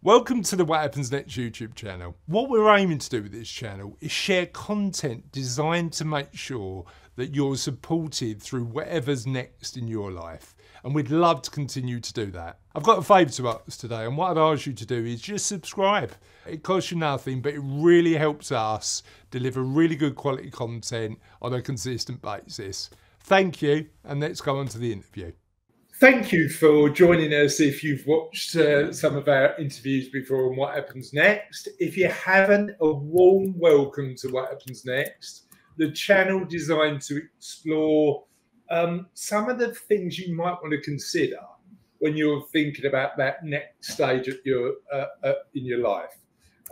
Welcome to the What Happens Next YouTube channel. What we're aiming to do with this channel is share content designed to make sure that you're supported through whatever's next in your life. And we'd love to continue to do that. I've got a favour to ask today, and what I'd ask you to do is just subscribe. It costs you nothing, but it really helps us deliver really good quality content on a consistent basis. Thank you, and let's go on to the interview. Thank you for joining us if you've watched some of our interviews before on What Happens Next. If you haven't, a warm welcome to What Happens Next, the channel designed to explore some of the things you might want to consider when you're thinking about that next stage of your in your life.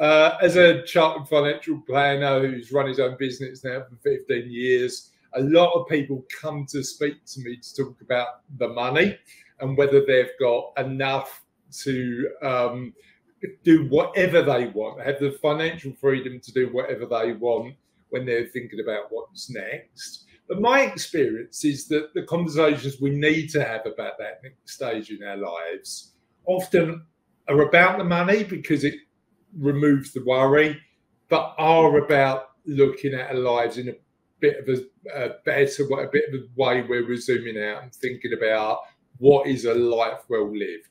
As a chartered financial planner who's run his own business now for 15 years, a lot of people come to speak to me to talk about the money and whether they've got enough to do whatever they want, have the financial freedom to do whatever they want when they're thinking about what's next. But my experience is that the conversations we need to have about that next stage in our lives often are about the money because it removes the worry, but are about looking at our lives in a bit of a way where we're zooming out and thinking about what is a life well lived.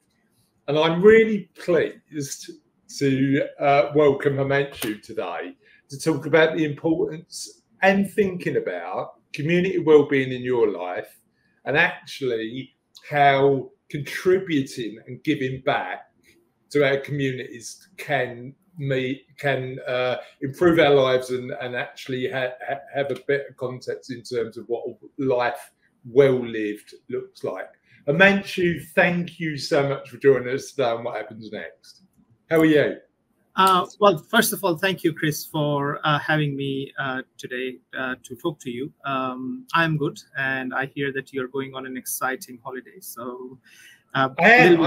And I'm really pleased to welcome Himanshu today to talk about the importance and thinking about community well-being in your life, and actually how contributing and giving back to our communities can improve our lives and actually have a better context in terms of what life well lived looks like. Himanshu, thank you so much for joining us today on What Happens Next. How are you? Well, first of all, thank you, Chris, for having me today to talk to you. I'm good, and I hear that you're going on an exciting holiday. So I am.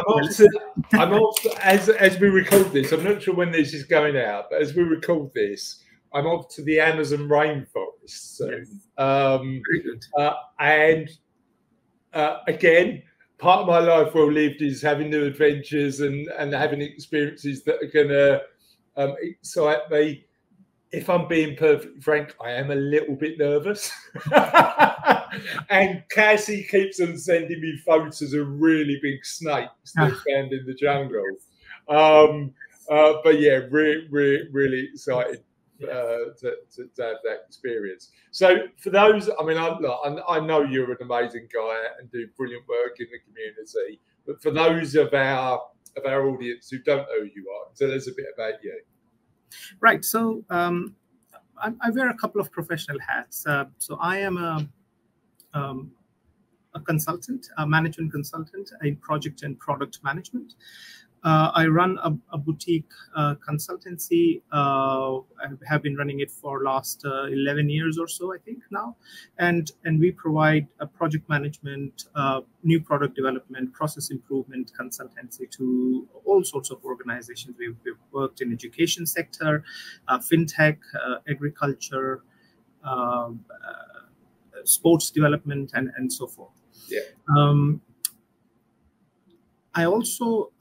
I'm off as we record this. I'm not sure when this is going out, but as we record this, I'm off to the Amazon Rainforest soon. Yes. Very good. And again, part of my life well lived is having new adventures and having experiences that are going to excite me. If I'm being perfectly frank, I am a little bit nervous. And Cassie keeps on sending me photos of really big snakes that found in the jungle. But yeah, really excited to have that experience. So for those, I mean, I know you're an amazing guy and do brilliant work in the community. But for those of our audience who don't know who you are, tell us a bit about you. Right. So I wear a couple of professional hats. So I am a consultant, a management consultant in project and product management. I run a boutique consultancy. I have been running it for last 11 years or so, I think now. And we provide a project management, new product development, process improvement consultancy to all sorts of organizations. We've worked in education sector, fintech, agriculture, sports development, and so forth. Yeah. I also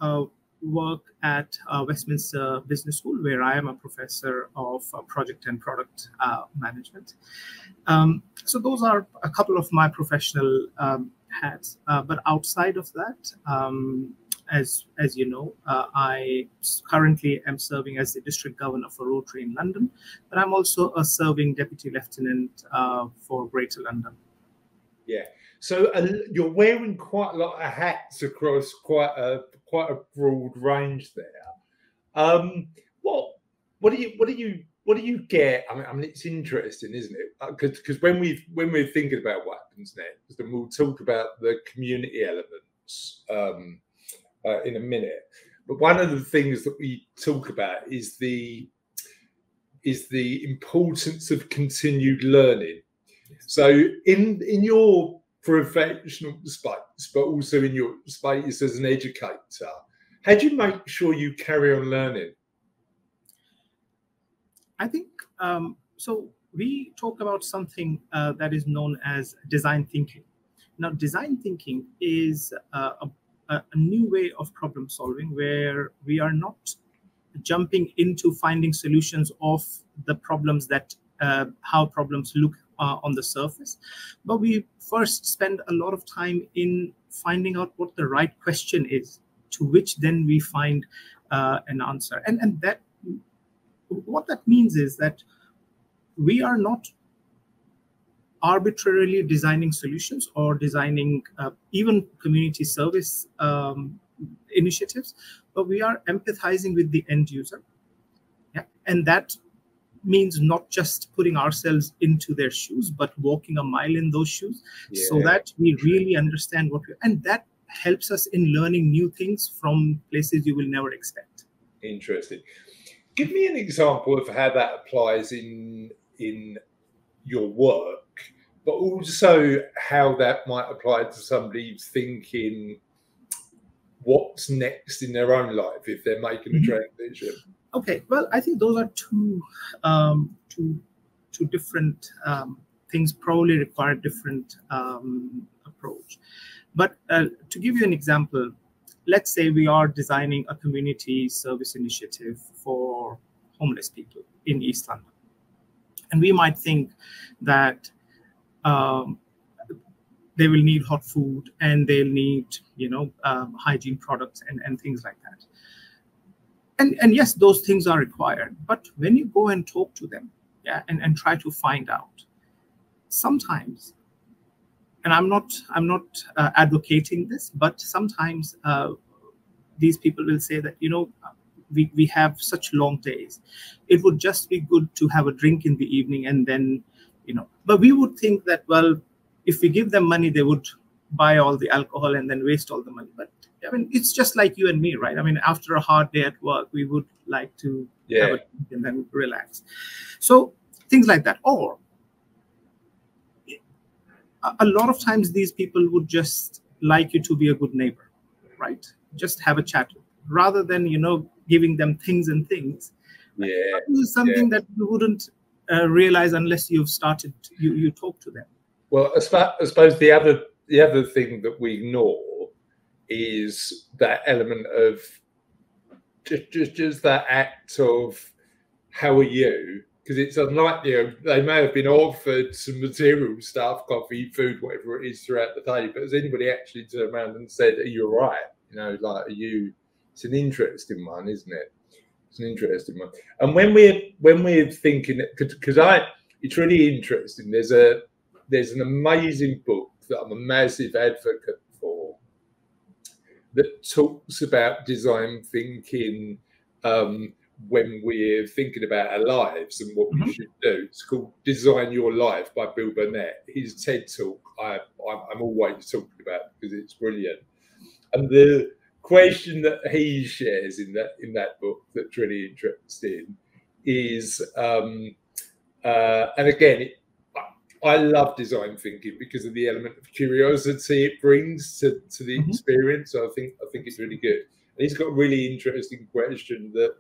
work at Westminster Business School, where I am a professor of project and product management. So those are a couple of my professional hats. But outside of that, as you know, I currently am serving as the district governor for Rotary in London, but I'm also a serving deputy lieutenant for Greater London. Yeah. So you're wearing quite a lot of hats across quite a broad range there. What do you get? I mean, it's interesting, isn't it? Because when we're thinking about what happens next, then we'll talk about the community elements in a minute. But one of the things that we talk about is the importance of continued learning. So in your professional space, but also in your space as an educator, how do you make sure you carry on learning? I think so. We talk about something that is known as design thinking. Now, design thinking is a a new way of problem solving, where we are not jumping into finding solutions of the problems that how problems look on the surface, but we first spend a lot of time in finding out what the right question is, to which then we find an answer. And that, what that means is that we are not arbitrarily designing solutions or designing even community service initiatives, but we are empathizing with the end user. Yeah? And that means not just putting ourselves into their shoes, but walking a mile in those shoes, so that we really understand what and that helps us in learning new things from places you will never expect. Interesting. Give me an example of how that applies in your work, but also how that might apply to somebody thinking what's next in their own life if they're making a transition. Okay, well, I think those are two different things, probably require different approach. But to give you an example, let's say we are designing a community service initiative for homeless people in East London. And we might think that they will need hot food and they'll need, hygiene products and things like that. And yes, those things are required. But when you go and talk to them, and try to find out, sometimes, and I'm not advocating this, but sometimes these people will say that, we have such long days. It would just be good to have a drink in the evening and then, but we would think that, well, if we give them money, they would buy all the alcohol and then waste all the money. But I mean, it's just like you and me, right? I mean, after a hard day at work, we would like to have a drink and then relax. So things like that. Or a lot of times these people would just like you to be a good neighbor, right? Just have a chat, rather than, giving them things and things. Yeah. This is something that you wouldn't realize unless you've started, you talk to them. Well, I suppose the other thing that we ignore is that element of just that act of how are you? Because it's unlikely they may have been offered some material stuff, coffee, food, whatever it is throughout the day, but has anybody actually turned around and said, "Are you all right?" Like, are you? It's an interesting one, isn't it? It's an interesting one. And when we're thinking, because it's really interesting. There's an amazing book that I'm a massive advocate for that talks about design thinking when we're thinking about our lives and what we should do. It's called Design Your Life by Bill Burnett. His TED talk I'm always talking about because it's brilliant. And the question that he shares in that book that's really interesting is, and again, I love design thinking because of the element of curiosity it brings to the experience. So I think it's really good. And he's got a really interesting question that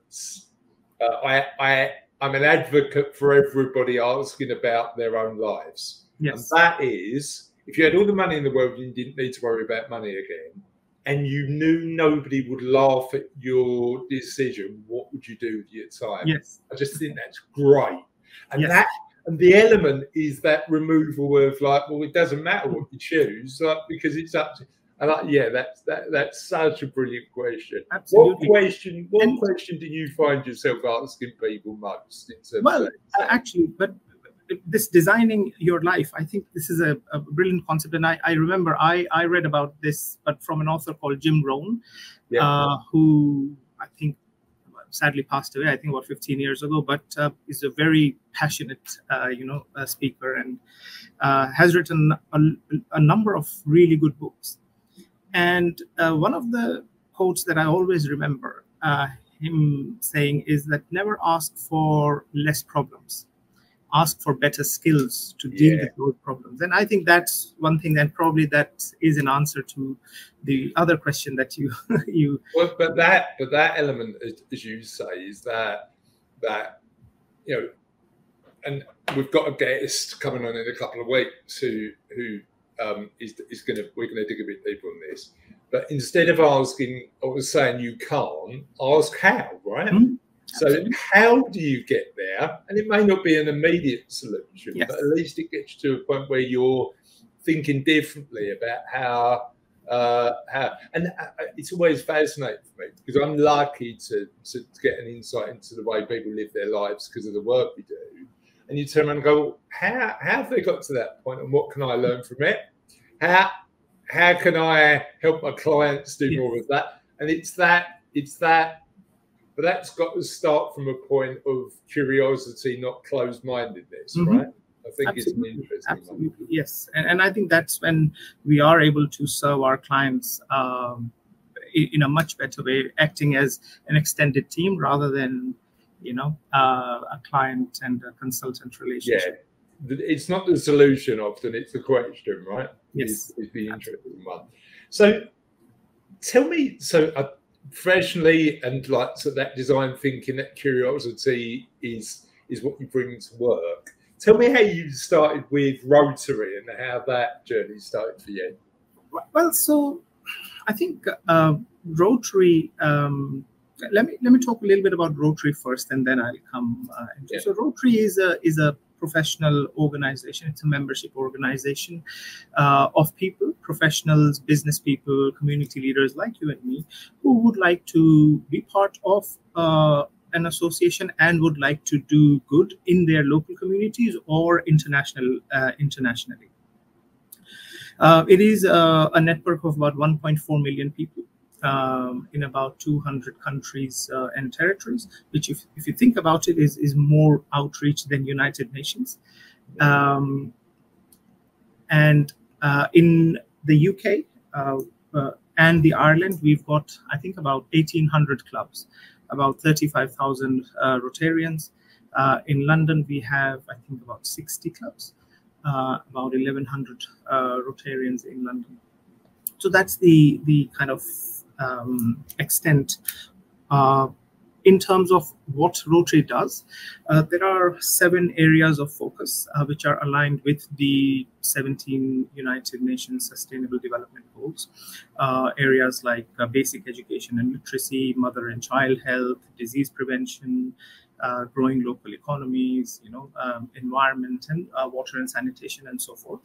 I'm an advocate for everybody asking about their own lives. Yes. And that is, if you had all the money in the world and you didn't need to worry about money again, and you knew nobody would laugh at your decision, what would you do with your time? Yes. I just think that's great. And and the element is that removal of like, well, it doesn't matter what you choose, like, because it's up to. And that's such a brilliant question. Absolutely. What question do you find yourself asking people most? Actually, but this designing your life, I think this is a brilliant concept. And I remember I read about this, but from an author called Jim Rohn, who I think sadly passed away, I think about 15 years ago, but is a very passionate, speaker, and has written a number of really good books. And one of the quotes that I always remember him saying is that never ask for less problems. Ask for better skills to deal with those problems. And I think that's one thing, and probably that is an answer to the other question that you Well, but that element, as you say, is that and we've got a guest coming on in a couple of weeks who we're going to dig a bit deeper on this. But instead of asking or saying you can't, ask how, right? So how do you get there? And it may not be an immediate solution, but at least it gets you to a point where you're thinking differently about how. And it's always fascinating for me because I'm lucky to get an insight into the way people live their lives because of the work we do. And you turn around and go, how have they got to that point, and what can I learn from it? How can I help my clients do more of that? And it's that, but that's got to start from a point of curiosity, not closed-mindedness, right? I think it's an interesting one. Yes, and I think that's when we are able to serve our clients in a much better way, acting as an extended team rather than, a client and a consultant relationship. Yeah, it's not the solution often, it's the question, right? Yes. It's the interesting one. So tell me, professionally and so that design thinking, that curiosity is what you bring to work. Tell me how you started with Rotary and how that journey started for you. Well, so I think Rotary. Let me talk a little bit about Rotary first, and then I'll come into. So Rotary is a professional organization. It's a membership organization of people, professionals, business people, community leaders like you and me, who would like to be part of an association and would like to do good in their local communities or internationally. It is a network of about 1.4 million people in about 200 countries and territories, which, if you think about it, is more outreach than United Nations. And in the UK and the Ireland, we've got, I think, about 1,800 clubs, about 35,000 Rotarians. In London, we have, I think, about 60 clubs, about 1,100 Rotarians in London. So that's the kind of extent. In terms of what Rotary does, there are 7 areas of focus which are aligned with the 17 United Nations Sustainable Development Goals. Areas like basic education and literacy, mother and child health, disease prevention, growing local economies, environment and water and sanitation, and so forth.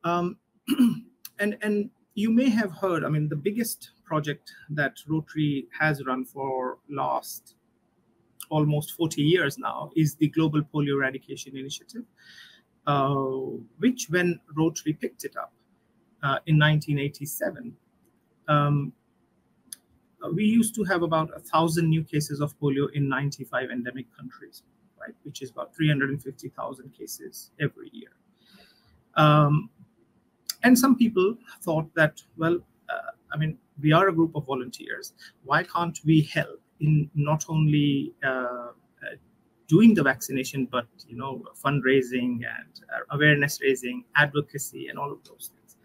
And you may have heard, the biggest project that Rotary has run for last almost 40 years now is the Global Polio Eradication Initiative, which, when Rotary picked it up in 1987, we used to have about 1,000 new cases of polio in 95 endemic countries, right? Which is about 350,000 cases every year. And some people thought that, well, we are a group of volunteers. Why can't we help in not only doing the vaccination, but fundraising and awareness raising, advocacy, and all of those things?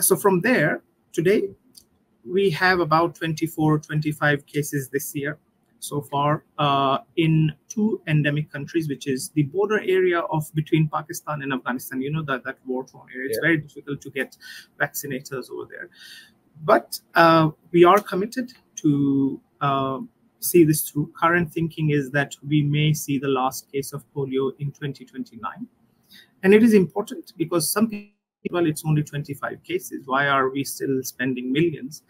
So from there, today, we have about 24, 25 cases this year so far in 2 endemic countries, which is the border area between Pakistan and Afghanistan. That war-torn area. It's very difficult to get vaccinators over there. But we are committed to see this through. Current thinking is that we may see the last case of polio in 2029. And it is important because some people, well, it's only 25 cases. Why are we still spending millions?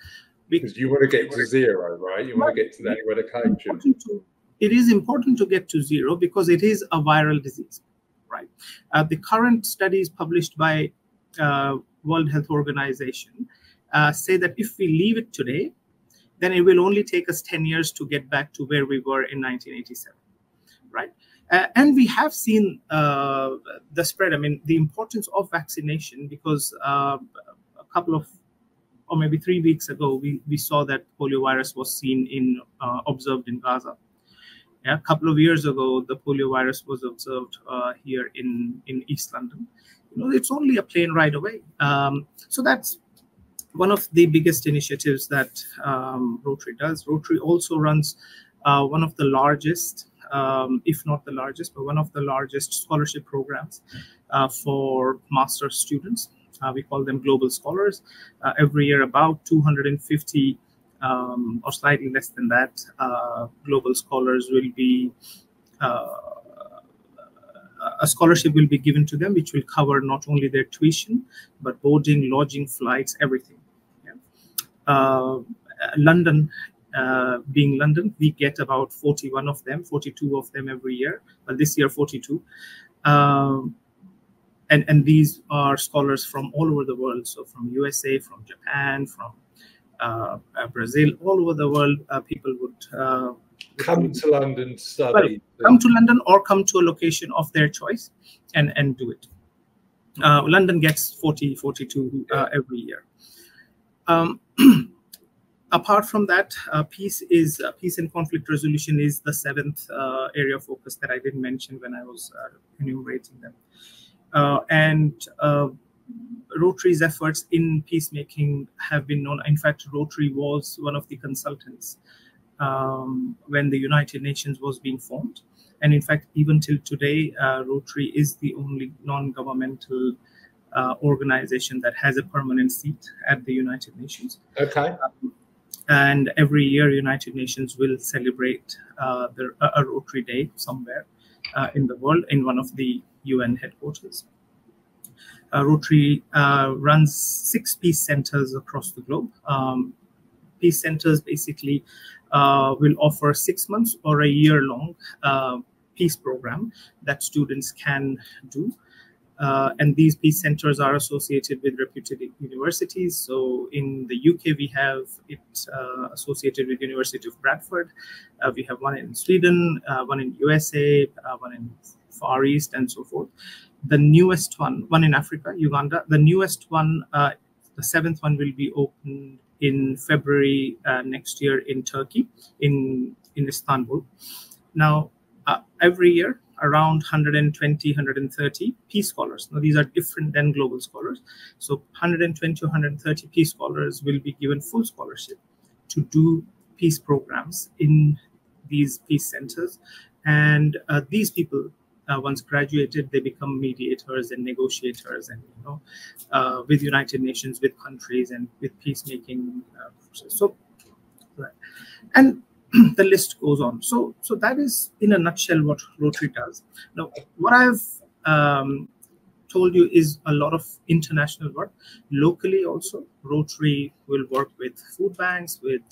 Because you want to get to 0, right? You want to get to that eradication. It is important to get to 0 because it is a viral disease, right? The current studies published by World Health Organization say that if we leave it today, then it will only take us 10 years to get back to where we were in 1987, right? And we have seen the spread. The importance of vaccination, because a couple of, or maybe 3 weeks ago, we saw that polio virus was seen observed in Gaza. A couple of years ago, the polio virus was observed here in East London. It's only a plane ride away. So that's one of the biggest initiatives that Rotary does. Rotary also runs one of the largest, if not the largest, but one of the largest scholarship programs for master's students. We call them global scholars. Every year, about 250 or slightly less than that, global scholars will be, a scholarship will be given to them, which will cover not only their tuition, but boarding, lodging, flights, everything. Yeah. London, being London, we get about 41 of them, 42 of them every year. Well, this year, 42. And these are scholars from all over the world. So from USA, from Japan, from Brazil, all over the world, people would come to London to study. Well, come to London or come to a location of their choice and do it. London gets 40, 42 every year. Apart from that, peace and conflict resolution is the seventh area of focus that I didn't mention when I was enumerating them. Rotary's efforts in peacemaking have been known. In fact, Rotary was one of the consultants when the United Nations was being formed. And in fact, even till today, Rotary is the only non-governmental organization that has a permanent seat at the United Nations. Okay. And every year, United Nations will celebrate a Rotary Day somewhere in the world in one of the UN headquarters. Rotary runs 6 peace centers across the globe. Peace centers basically will offer 6 months or a year-long peace program that students can do. And these peace centers are associated with reputed universities. So in the UK, we have it associated with University of Bradford. We have one in Sweden, one in USA, one in Far East, and so forth. The newest one in Africa, Uganda. The newest one, the 7th one, will be opened in February next year in Turkey, in Istanbul. Now, every year, around 120, 130 peace scholars. Now, these are different than global scholars. So 120 or 130 peace scholars will be given full scholarship to do peace programs in these peace centers. And these people, once graduated, they become mediators and negotiators, and with United Nations, with countries, and with peacemaking process. So, and the list goes on. So that is, in a nutshell, what Rotary does. Now, what I've told you is a lot of international work. Locally, also, Rotary will work with food banks, with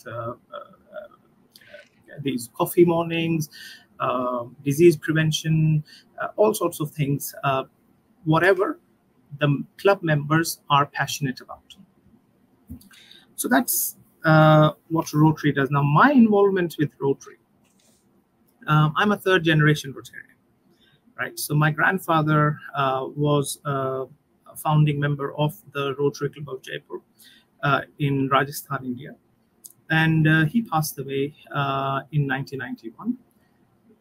these coffee mornings, disease prevention, all sorts of things, whatever the club members are passionate about. So that's what Rotary does. Now, my involvement with Rotary, I'm a 3rd generation Rotarian, right? So my grandfather was a founding member of the Rotary Club of Jaipur in Rajasthan, India. And he passed away in 1991.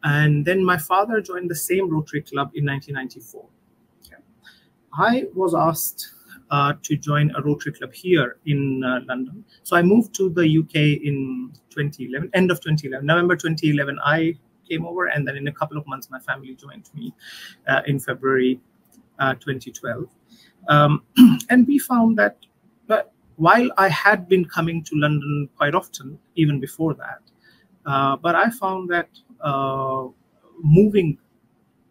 And then my father joined the same Rotary Club in 1994. Okay. I was asked to join a Rotary Club here in London. So I moved to the UK in 2011, end of 2011, November 2011, I came over, and then in a couple of months, my family joined me in February 2012. And we found that while I had been coming to London quite often, even before that, but I found that moving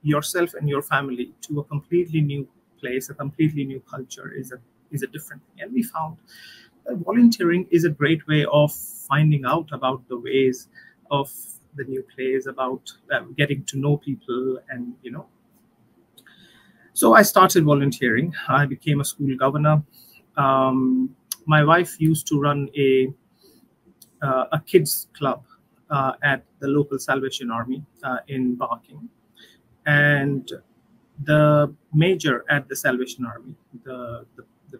yourself and your family to a completely new place, a completely new culture, is a different thing. And we found that volunteering is a great way of finding out about the ways of the new place, about getting to know people, and So I started volunteering. I became a school governor. My wife used to run a kids club at the local Salvation Army in Barking, and the major at the Salvation Army, the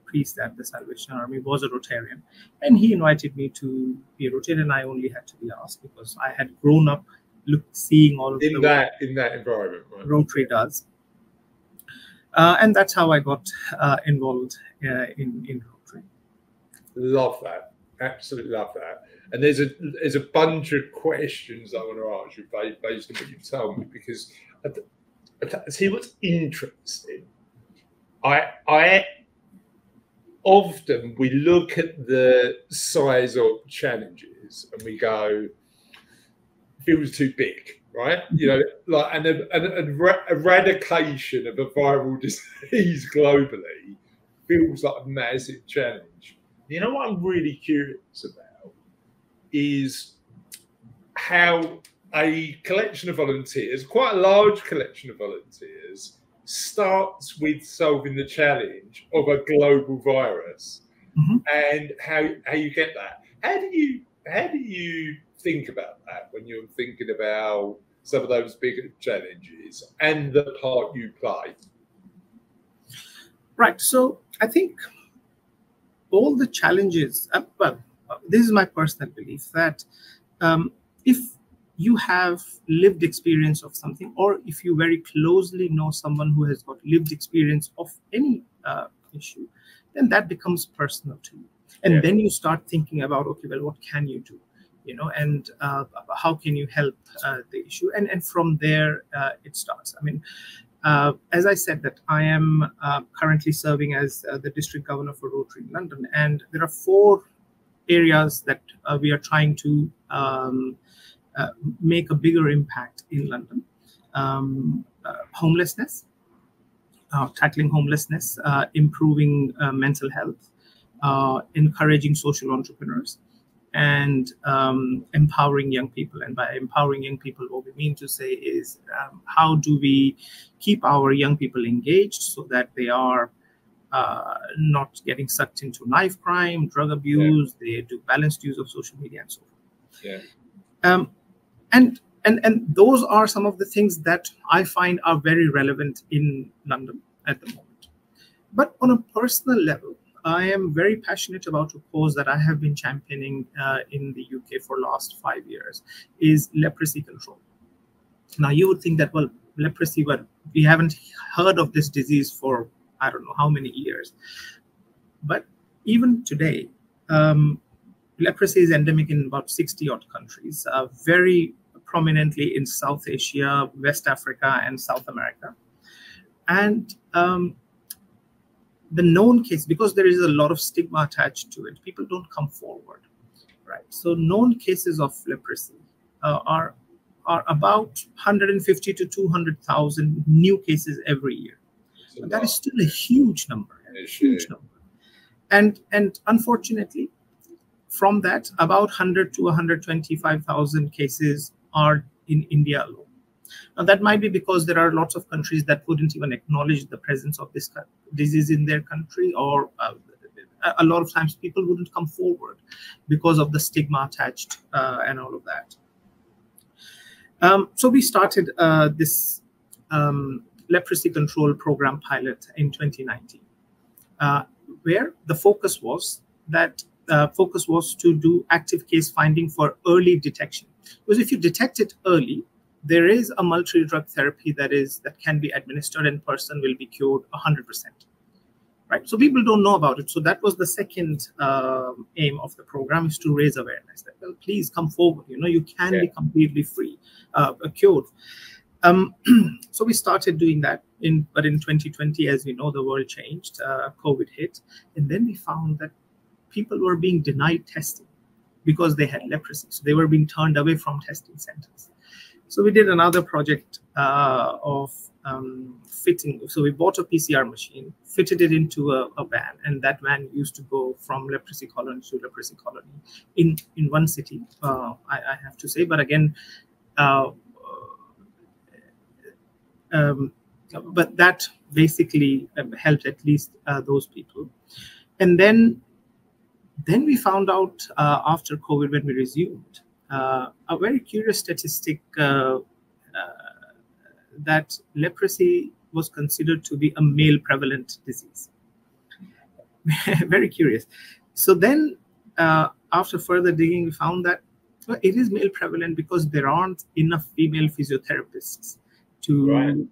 priest at the Salvation Army, was a Rotarian, and he invited me to be a Rotarian. I only had to be asked because I had grown up seeing all of in that environment. Right? Rotary does, and that's how I got involved in Rotary. Love that, absolutely love that. And there's a bunch of questions I want to ask you based on what you've told me, because I see what's interesting. I often we look at the size of challenges and we go, feels too big, right? You know, like an eradication of a viral disease globally feels like a massive challenge. You know what I'm really curious about is how a collection of volunteers, quite a large collection of volunteers, starts with solving the challenge of a global virus, and how you get that. How do you think about that when you're thinking about some of those bigger challenges and the part you play? Right. So I think all the challenges, this is my personal belief that if you have lived experience of something, or if you very closely know someone who has got lived experience of any issue, then that becomes personal to you. And then you start thinking about, okay, well, what can you do? You know, and how can you help the issue? And from there, it starts. I mean, as I said, that I am currently serving as the district governor for Rotary in London, and there are 4 areas that we are trying to make a bigger impact in London. Homelessness, tackling homelessness, improving mental health, encouraging social entrepreneurs, and empowering young people. And by empowering young people, what we mean to say is how do we keep our young people engaged so that they are not getting sucked into knife crime, drug abuse, they do balanced use of social media and so forth. And those are some of the things that I find are very relevant in London at the moment. But on a personal level, I am very passionate about a cause that I have been championing in the UK for the last 5 years, is leprosy control. Now, you would think that, well, leprosy, but we haven't heard of this disease for I don't know how many years. But even today, leprosy is endemic in about 60-odd countries, very prominently in South Asia, West Africa, and South America. And the known case, because there is a lot of stigma attached to it, people don't come forward, right? So known cases of leprosy are about 150 to 200,000 new cases every year. But that is still a huge number, And unfortunately, from that, about 100 to 125,000 cases are in India alone. Now, that might be because there are lots of countries that wouldn't even acknowledge the presence of this disease in their country, or a lot of times people wouldn't come forward because of the stigma attached and all of that. So we started this leprosy control program pilot in 2019, where the focus was to do active case finding for early detection. Because if you detect it early, there is a multi-drug therapy that can be administered and person will be cured 100%. Right? So people don't know about it. So that was the second aim of the program, is to raise awareness that, well, please come forward. You know, you can be completely free, cured. So we started doing that, but in 2020, as we know, the world changed, COVID hit, and then we found that people were being denied testing because they had leprosy. So they were being turned away from testing centers. So we did another project of fitting. So we bought a PCR machine, fitted it into a van, and that van used to go from leprosy colony to leprosy colony in one city, I have to say. But again, but that basically helped at least those people. And then we found out after COVID, when we resumed, a very curious statistic that leprosy was considered to be a male prevalent disease. Very curious. So then after further digging, we found that it is male prevalent because there aren't enough female physiotherapists to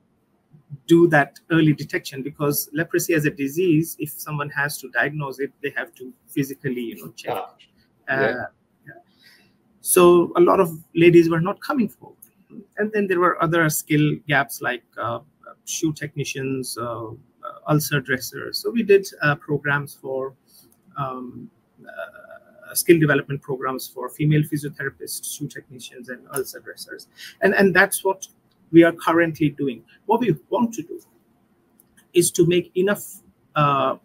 do that early detection, because leprosy as a disease, if someone has to diagnose it, they have to physically, check. So a lot of ladies were not coming forward. And then there were other skill gaps like shoe technicians, ulcer dressers. So we did programs for skill development programs for female physiotherapists, shoe technicians, and ulcer dressers. And that's what we are currently doing. What we want to do is to make enough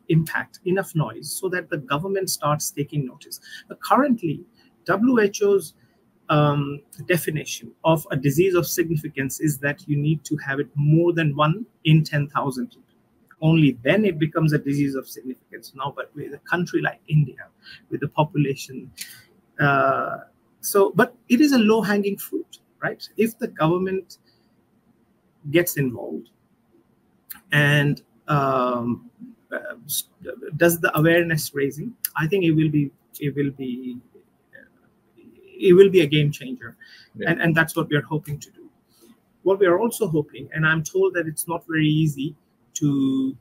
impact, enough noise, so that the government starts taking notice. But currently, WHO's definition of a disease of significance is that you need to have it more than 1 in 10,000 people. Only then it becomes a disease of significance. Now, but with a country like India, with the population, but it is a low-hanging fruit, right? If the government gets involved and does the awareness raising, I think it will be a game changer. Yeah. And that's what we are hoping to do. What we are also hoping, and I'm told that it's not very easy to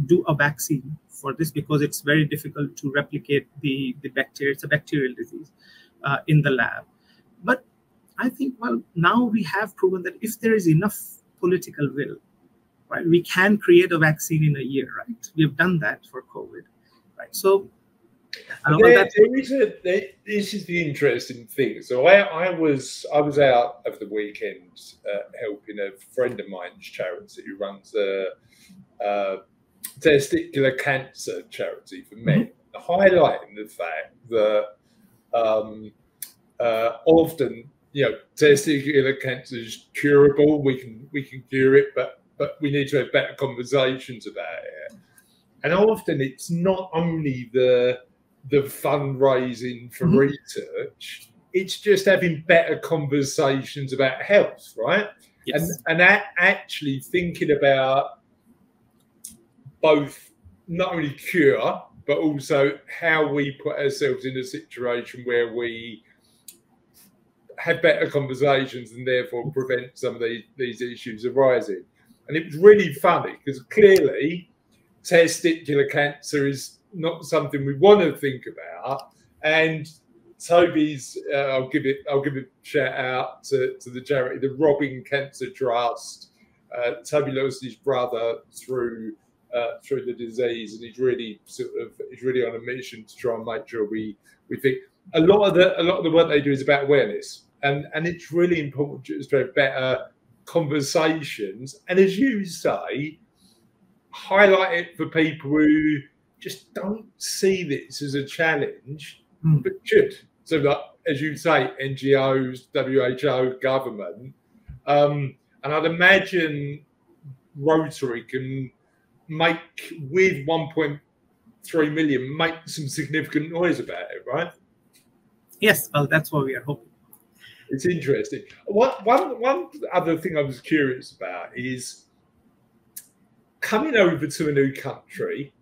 do a vaccine for this, because it's very difficult to replicate the bacteria. It's a bacterial disease in the lab. But I think, well, now we have proven that if there is enough political will, right, we can create a vaccine in a year, right? We have done that for COVID, right? So this is the interesting thing. So I was out over the weekend helping a friend of mine's charity who runs a testicular cancer charity for men, highlighting the fact that often, testicular cancer is curable. We can cure it, but we need to have better conversations about it. And often it's not only the fundraising for research, it's just having better conversations about health, right? Yes. And that actually thinking about both not only cure, but also how we put ourselves in a situation where we have better conversations and therefore prevent some of these issues arising. And it was really funny because clearly testicular cancer is not something we want to think about. And Toby's, I'll give a shout out to the charity, the Robin Cancer Trust. Toby lost his brother through the disease, and he's really on a mission to try and make sure we think a lot of the work they do is about awareness, and it's really important just to have better conversations, and as you say, highlight it for people who just don't see this as a challenge, but should. So, like, as you say, NGOs, WHO, government, and I'd imagine Rotary can make, with 1.3 million, make some significant noise about it, right? Yes, well, that's what we are hoping. It's interesting. One other thing I was curious about is coming over to a new country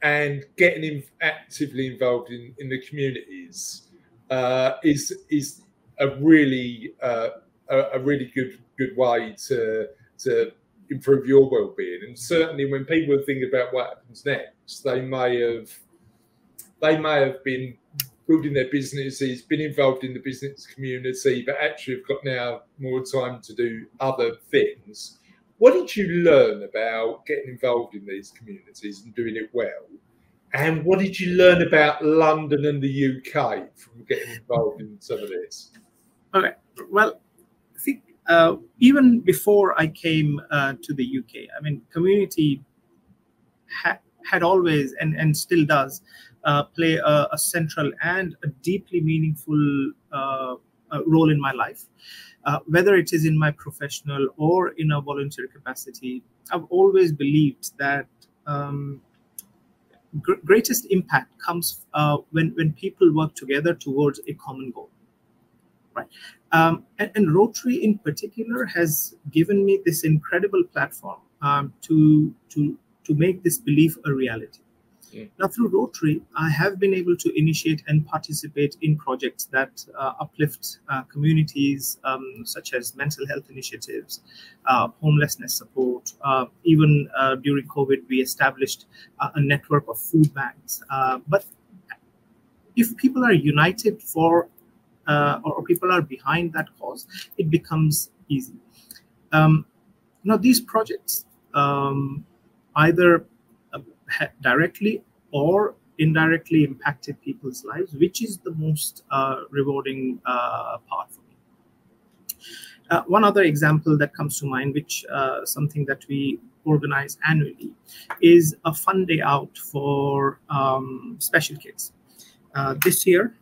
and getting actively involved in the communities is a really good way to improve your well-being. And certainly when people think about what happens next, they may have been building their businesses, been involved in the business community, but actually have got now more time to do other things. What did you learn about getting involved in these communities and doing it well? And what did you learn about London and the UK from getting involved in some of this? Okay, well, I think even before I came to the UK, I mean, community had always and still does play a central and a deeply meaningful role in my life. Whether it is in my professional or in a volunteer capacity, I've always believed that greatest impact comes when people work together towards a common goal, right? And Rotary in particular has given me this incredible platform to make this belief a reality. Now, through Rotary, I have been able to initiate and participate in projects that uplift communities, such as mental health initiatives, homelessness support. Even during COVID, we established a network of food banks. But if people are united or people are behind that cause, it becomes easy. Now, these projects either directly or indirectly impacted people's lives, which is the most rewarding part for me. One other example that comes to mind, which something that we organize annually, is a fun day out for special kids. This year,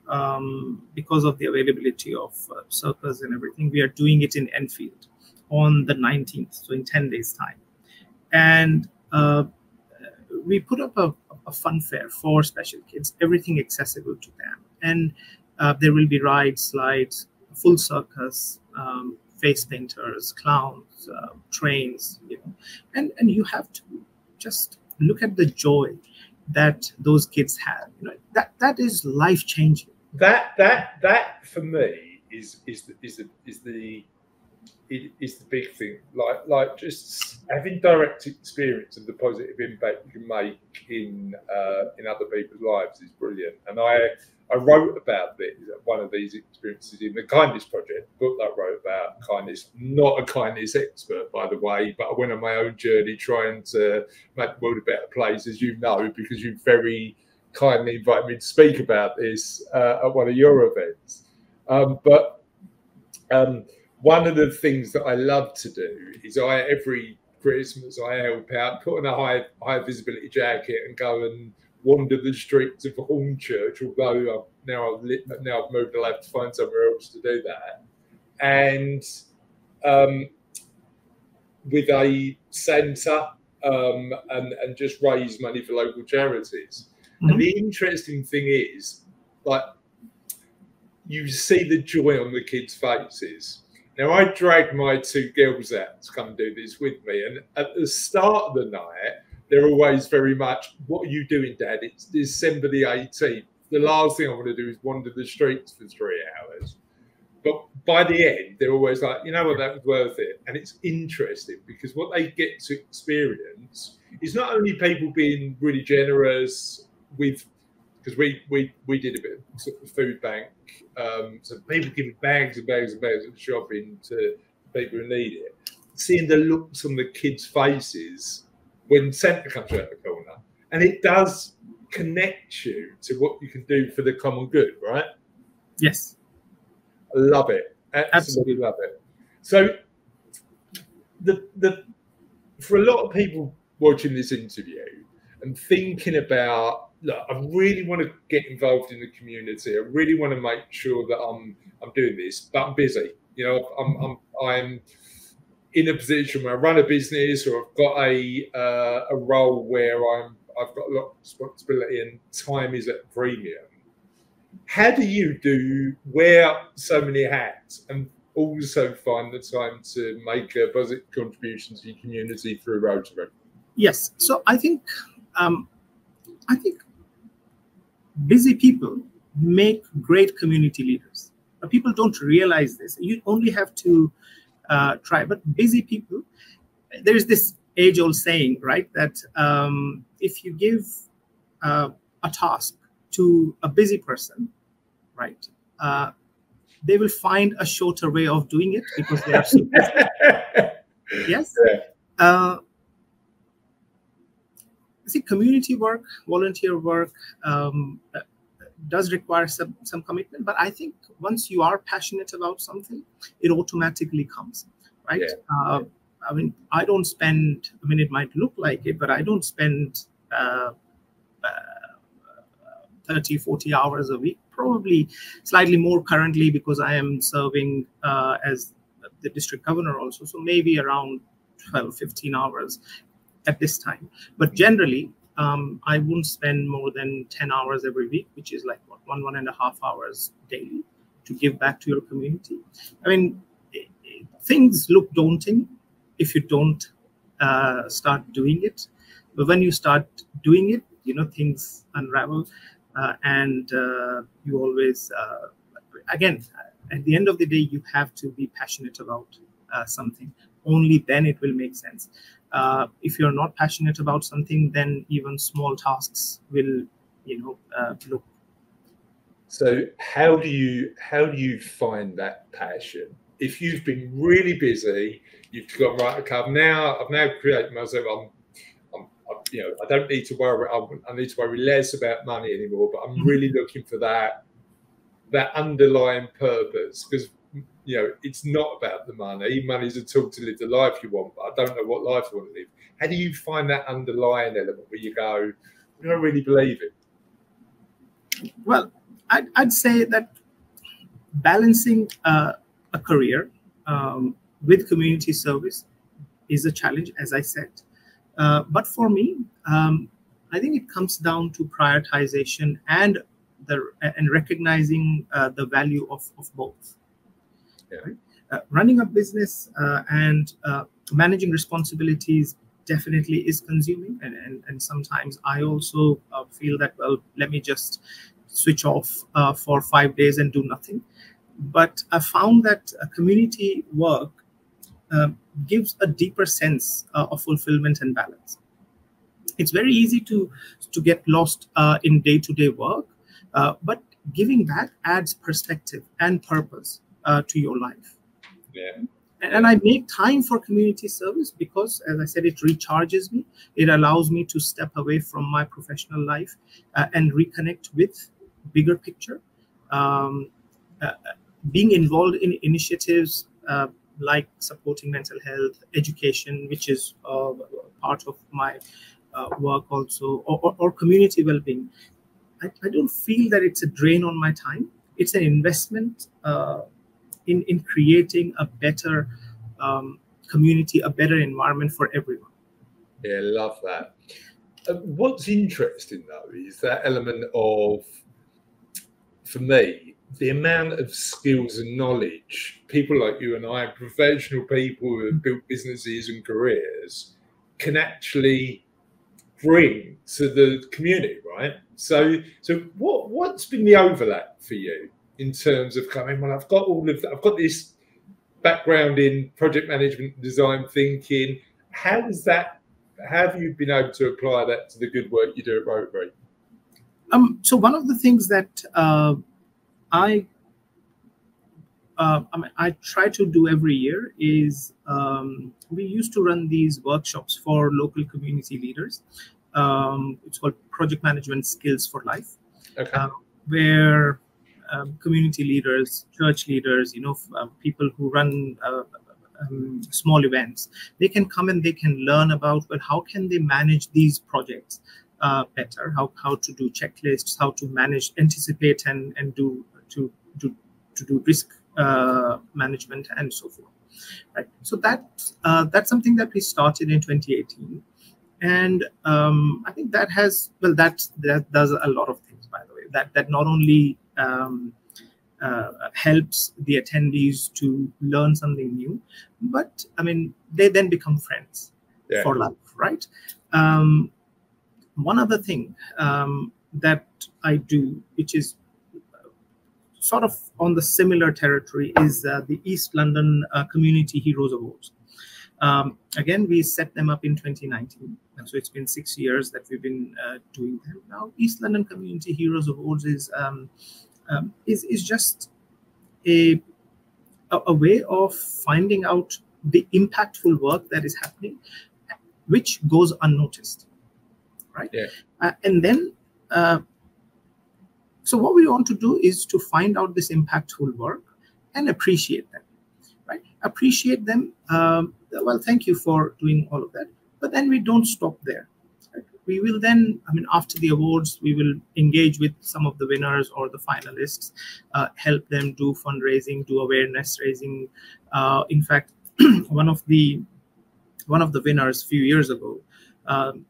because of the availability of circus and everything, we are doing it in Enfield on the 19th, so in 10 days' time. And we put up a fun fair for special kids, everything accessible to them. And there will be rides, slides, full circus, face painters, clowns, trains, and you have to just look at the joy that those kids have. That is life changing. That for me is the big thing. Like just having direct experience of the positive impact you can make in other people's lives is brilliant. And I wrote about this, one of these experiences, in the Kindness Project, the book that I wrote about kindness. Not a kindness expert, by the way, but I went on my own journey trying to make the world a better place, as you know, because you very kindly invited me to speak about this at one of your events. But one of the things that I love to do is every Christmas I help out, put on a high visibility jacket and go and wander the streets of Hornchurch, although now I've moved, I'll have to find somewhere else to do that. And with a centre and just raise money for local charities. Mm-hmm. And the interesting thing is, like, you see the joy on the kids' faces. Now, I dragged my two girls out to come do this with me, and at the start of the night, they're always very much, "What are you doing, Dad? It's December the 18th. The last thing I want to do is wander the streets for 3 hours." But by the end, they're always like, "You know what, that was worth it." And it's interesting because what they get to experience is not only people being really generous with, because we did a bit of sort of food bank, so people giving bags and bags and bags of shopping to people who need it, seeing the looks on the kids' faces when Santa comes around the corner, and it does connect you to what you can do for the common good, right? Yes. I love it. Absolutely love it. So for a lot of people watching this interview and thinking about, look, I really want to get involved in the community. I really want to make sure that I'm doing this, but I'm busy. I'm in a position where I run a business, or I've got a role where I've got a lot of responsibility and time is at a premium. How do you wear so many hats and also find the time to make a positive contribution to your community through Rotary? Yes. So I think busy people make great community leaders. People don't realize this. You only have to try. But busy people, there is this age-old saying, right, that if you give a task to a busy person, right, they will find a shorter way of doing it because they are so busy. Yes. See, community work, volunteer work does require some commitment, but I think once you are passionate about something, it automatically comes, right? Yeah. I mean, I don't spend, I mean, it might look like it, but I don't spend 30, 40 hours a week, probably slightly more currently because I am serving as the district governor also. So maybe around 12, 15 hours at this time. But generally, I wouldn't spend more than 10 hours every week, which is like what, 1.5 hours daily to give back to your community. I mean, things look daunting if you don't start doing it. But when you start doing it, things unravel. And you always, again, at the end of the day, you have to be passionate about something. Only then it will make sense. If you're not passionate about something, then even small tasks will, look. So how do you find that passion? If you've been really busy, you've got, right, okay, I've now created myself. I don't need to worry. I need to worry less about money anymore. But I'm really looking for that underlying purpose, because it's not about the money. Money's a tool to live the life you want, but I don't know what life you want to live. How do you find that underlying element where you go, I don't really believe it? Well, I'd say that balancing a career with community service is a challenge, as I said. But for me, I think it comes down to prioritization and recognizing the value of both. Yeah. Right? Running a business and managing responsibilities definitely is consuming, and sometimes I also feel that, well, let me just switch off for 5 days and do nothing. But I found that community work gives a deeper sense of fulfillment and balance. It's very easy to get lost in day-to-day work, but giving back adds perspective and purpose to your life. Yeah. And I make time for community service because, as I said, it recharges me. It allows me to step away from my professional life and reconnect with bigger picture. Being involved in initiatives like supporting mental health, education, which is part of my work also, or community well-being. I don't feel that it's a drain on my time. It's an investment in creating a better community, a better environment for everyone. Yeah, love that. What's interesting, though, is that element of, for me, the amount of skills and knowledge people like you and I, professional people who have built businesses and careers, can actually bring to the community, right? So what's been the overlap for you in terms of coming, well, I've got this background in project management, design thinking. How have you been able to apply that to the good work you do at Rotary? So one of the things that I try to do every year is we used to run these workshops for local community leaders. It's called Project Management Skills for Life, okay. Where community leaders, church leaders, people who run small events, they can come and they can learn about, well, how can they manage these projects better, how to do checklists, how to manage, anticipate, and do risk management and so forth. Right. So that's something that we started in 2018, and I think that does a lot of things. By the way, that not only helps the attendees to learn something new, but I mean, they then become friends for life, right? One other thing that I do, which is sort of on the similar territory, is the East London Community Heroes Awards. Again, we set them up in 2019, and so it's been 6 years that we've been doing them. Now, East London Community Heroes Awards is just a way of finding out the impactful work that is happening, which goes unnoticed, right? Yeah. And then, so what we want to do is to find out this impactful work and appreciate them, right? Appreciate them. Well, thank you for doing all of that. But then we don't stop there. Right? We will then, after the awards, we will engage with some of the winners or the finalists, help them do fundraising, do awareness raising. In fact, one of the winners a few years ago,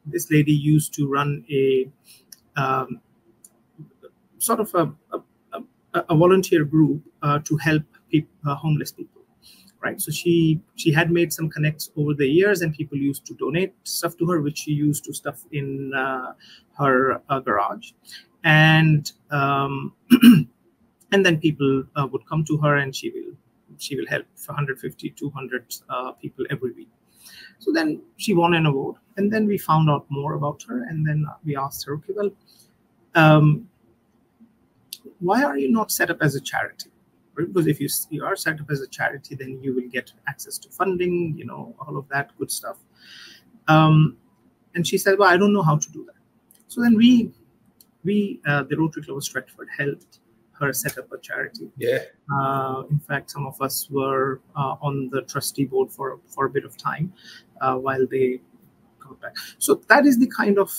this lady used to run a sort of a volunteer group to help homeless people, right? So she had made some connects over the years, and people used to donate stuff to her, which she used to stuff in her garage, and then people would come to her, and she will help 150, 200 people every week. So then she won an award, and then we found out more about her, and then we asked her, okay, well, why are you not set up as a charity? Because if you are set up as a charity, then you will get access to funding, all of that good stuff. And she said, well, I don't know how to do that. So then we the Rotary Club of Stratford helped her set up a charity. Yeah. In fact, some of us were on the trustee board for a bit of time while they got back. So that is the kind of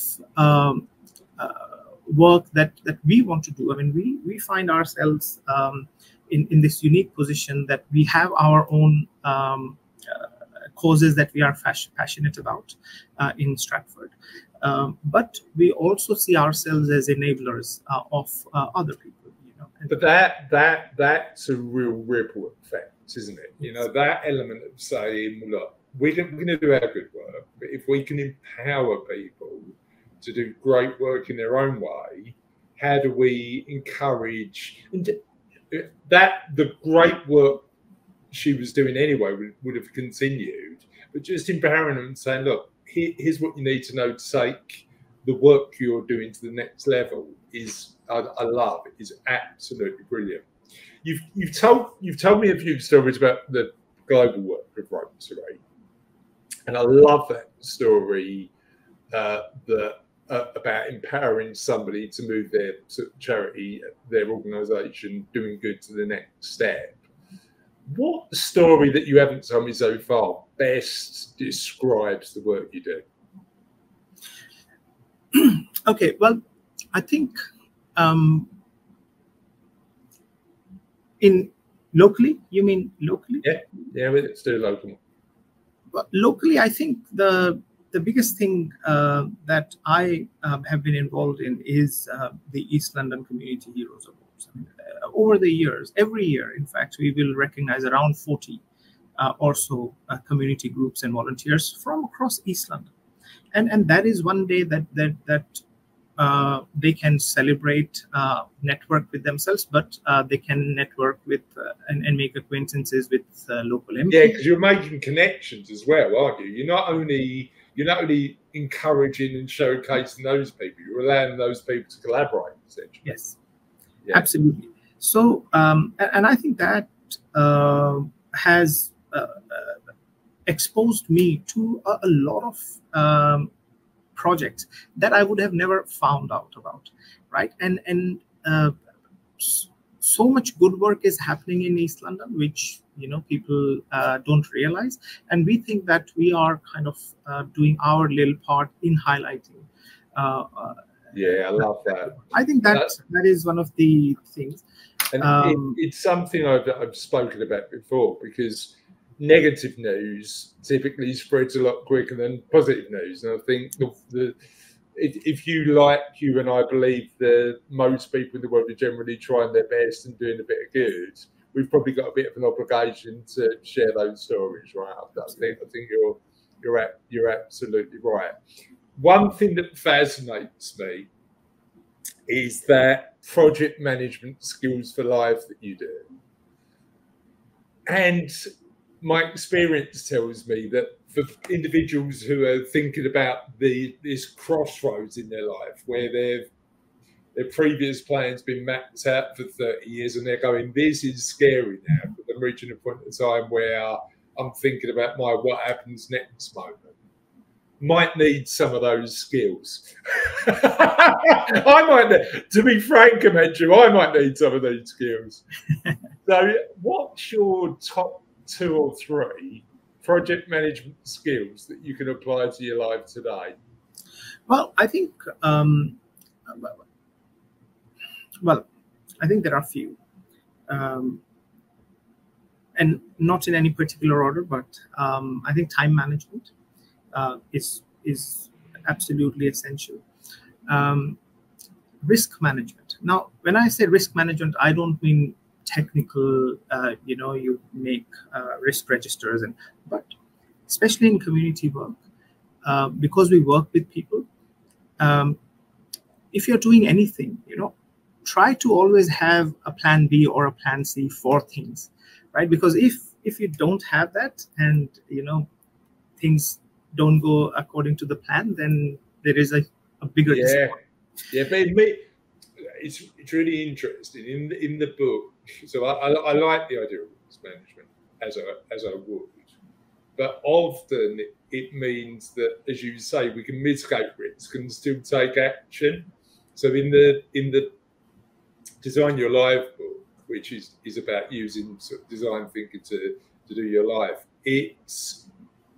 work that we want to do. I mean, we find ourselves in this unique position that we have our own causes that we are passionate about in Stratford. But we also see ourselves as enablers of other people. You know, but that's a real ripple effect, isn't it? You know, that element of saying, look, we're going to do our good work, but if we can empower people to do great work in their own way, how do we encourage that the great work she was doing anyway would have continued, but just empowering them and saying, look, here's what you need to know to take the work you're doing to the next level is, I love it, is absolutely brilliant. You've told me a few stories about the global work of Rotary, and I love that story about empowering somebody to move their charity, their organisation, doing good to the next step. What story that you haven't told me so far best describes the work you do? Okay, well, I think in locally, you mean locally? Yeah, let's do local. Well, locally, I think the biggest thing that I have been involved in is the East London Community Heroes Awards. I mean, over the years, every year, in fact, we will recognize around 40 or so community groups and volunteers from across East London, and that is one day that they can celebrate, network with themselves, but they can network with and make acquaintances with local MPs. Yeah, because you're making connections as well, aren't you? You're not only encouraging and showcasing those people, you're allowing those people to collaborate, essentially. Yes, yeah. Absolutely. So, and I think that has exposed me to a lot of projects that I would have never found out about, right? And so much good work is happening in East London, which people don't realize, and we think that we are kind of doing our little part in highlighting. Yeah, I love that. I think that is one of the things. And it's something I've spoken about before, because negative news typically spreads a lot quicker than positive news. And I think if you and I believe that most people in the world are generally trying their best and doing a bit of good, we've probably got a bit of an obligation to share those stories, right? I think you're absolutely right. One thing that fascinates me is that project management skills for life that you do. And my experience tells me that for individuals who are thinking about this crossroads in their life, where their previous plan's been mapped out for 30 years and they're going, this is scary now, but I'm reaching a point in time where I'm thinking about my what happens next moment, might need some of those skills. I might need, to be frank, Himanshu, I might need some of these skills. So what's your top 2 or 3 project management skills that you can apply to your life today? Well, I think I think there are a few, and not in any particular order, but I think time management is absolutely essential. Risk management. Now, when I say risk management, I don't mean technical, you make risk registers, but especially in community work, because we work with people, if you're doing anything, try to always have a plan B or a plan C for things, right? Because if you don't have that, and things don't go according to the plan, then there is a bigger disappointment. Yeah, but it's really interesting in the book. So I like the idea of risk management as I would, but often it means that, as you say, we can mitigate risk and still take action. So in the Design Your Life book, which is about using sort of design thinking to do your life, it's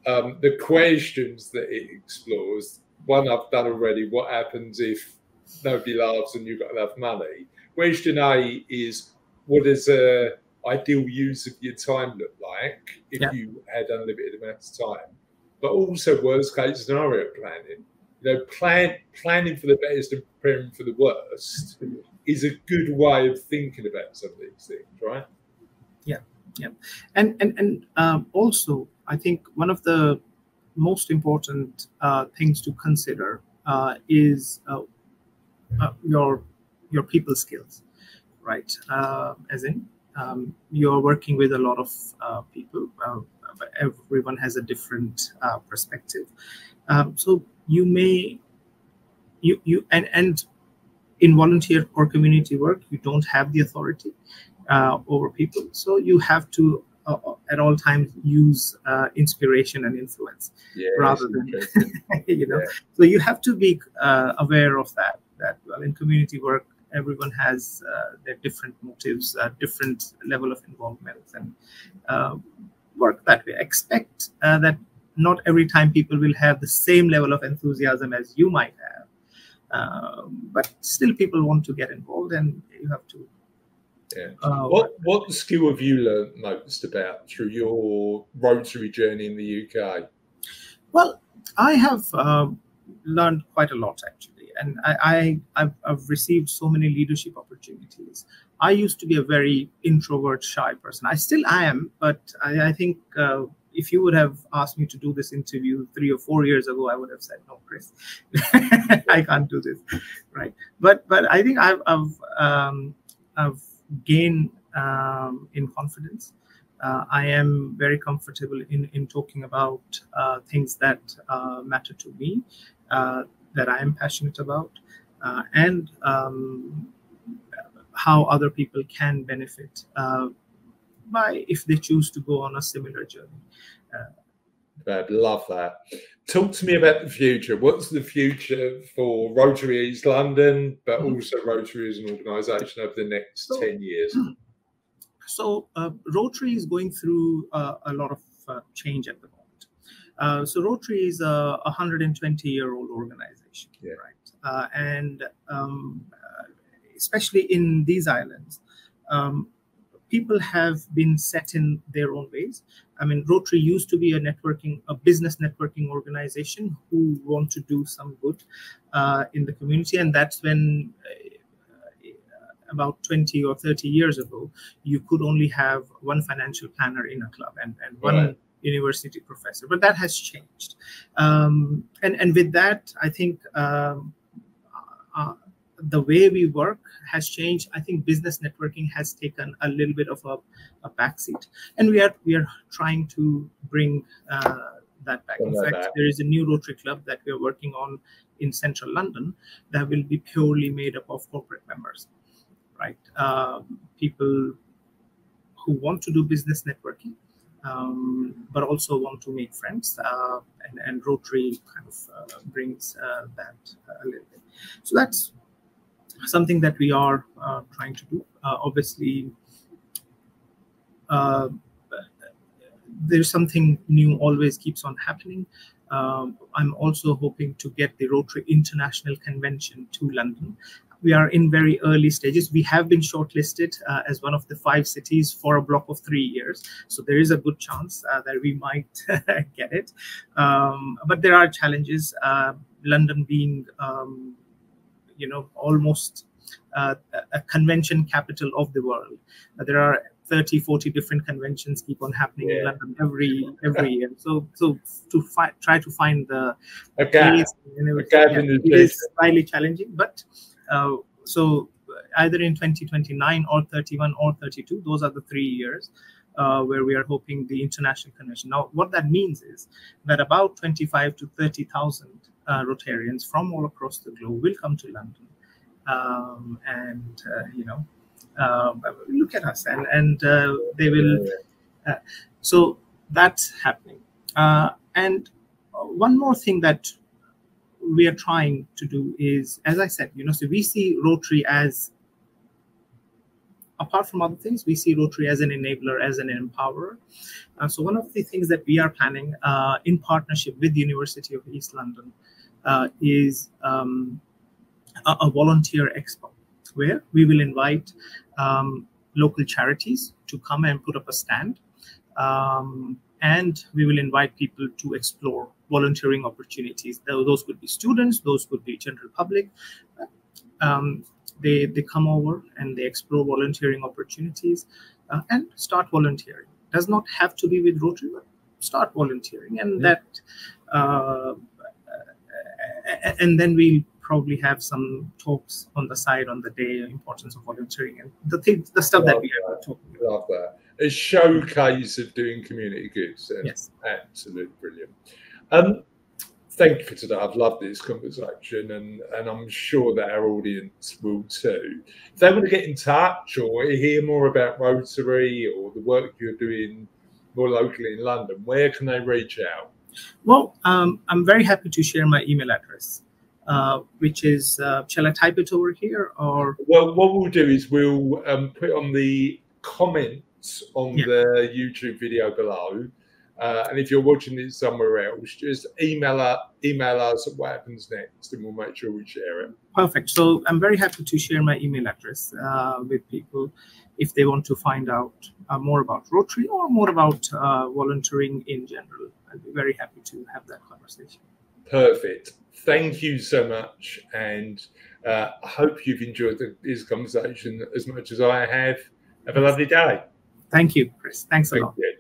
the questions that it explores. One I've done already: what happens if nobody laughs and you've got enough money? Question A is, what does a ideal use of your time look like if you had unlimited amounts of time? But also worst case scenario planning. You know, planning for the best and preparing for the worst is a good way of thinking about some of these things, right? Yeah, yeah, and also I think one of the most important things to consider is your people skills, right? As in, you're working with a lot of people. Everyone has a different perspective. So you may, and in volunteer or community work, you don't have the authority over people. So you have to, at all times, use inspiration and influence rather than, you know. So you have to be aware of that. That, well, in community work, everyone has their different motives, different level of involvement, and work that way. Expect that not every time people will have the same level of enthusiasm as you might have, but still people want to get involved, and you have to. What skill have you learned most about through your Rotary journey in the UK? Well, I have learned quite a lot, actually. And I've received so many leadership opportunities. I used to be a very introvert, shy person. I still am, but I think if you would have asked me to do this interview 3 or 4 years ago, I would have said, no, Chris, I can't do this, right? But I think I've gained in confidence. I am very comfortable in talking about things that matter to me, that I am passionate about, and how other people can benefit by if they choose to go on a similar journey. I'd love that. Talk to me about the future. What's the future for Rotary East London, but also Rotary as an organisation over the next 10 years? So Rotary is going through a lot of change at the moment. So Rotary is a 120-year-old organization, right? And especially in these islands, people have been set in their own ways. I mean, Rotary used to be a business networking organization who want to do some good in the community, and that's when about 20 or 30 years ago, you could only have one financial planner in a club and one university professor, but that has changed. And with that, I think the way we work has changed. I think business networking has taken a little bit of a backseat, and we are trying to bring that back. In fact, there is a new Rotary Club that we are working on in central London that will be purely made up of corporate members, right? People who want to do business networking, but also want to make friends, and Rotary kind of brings that a little bit. So that's something that we are trying to do. Obviously, there's something new always keeps on happening. I'm also hoping to get the Rotary International Convention to London. We are in very early stages. We have been shortlisted as one of the 5 cities for a block of 3 years. So there is a good chance that we might get it. But there are challenges. London being, almost a convention capital of the world. There are 30, 40 different conventions keep on happening in London every year. So to try to find the place, it is slightly challenging. But so either in 2029 or 31 or 32, those are the 3 years where we are hoping the international convention. Now, what that means is that about 25 to 30,000 Rotarians from all across the globe will come to London, and look at us, and they will. So that's happening, and one more thing that we are trying to do is, as I said, so we see Rotary as, apart from other things, we see Rotary as an enabler, as an empowerer. So one of the things that we are planning in partnership with the University of East London is a volunteer expo, where we will invite local charities to come and put up a stand. And we will invite people to explore volunteering opportunities. Those could be students, those could be general public. They come over and they explore volunteering opportunities and start volunteering. Does not have to be with Rotary, but start volunteering, and and then we'll probably have some talks on the side on the day, importance of volunteering and the stuff that we are talking about. Love that. A showcase of doing community goods. Yes, absolutely brilliant. Thank you for today. I've loved this conversation, and I'm sure that our audience will too. If they want to get in touch or hear more about Rotary or the work you're doing more locally in London, where can they reach out? Well, I'm very happy to share my email address, which is, shall I type it over here? Or well, what we'll do is we'll put on the comments on the YouTube video below. And if you're watching this somewhere else, just email us at what happens next, and we'll make sure we share it. Perfect. So I'm very happy to share my email address with people if they want to find out more about Rotary or more about volunteering in general. I'd be very happy to have that conversation. Perfect. Thank you so much, and I hope you've enjoyed this conversation as much as I have. Have a lovely day. Thank you, Chris. Thanks a lot. Thank you.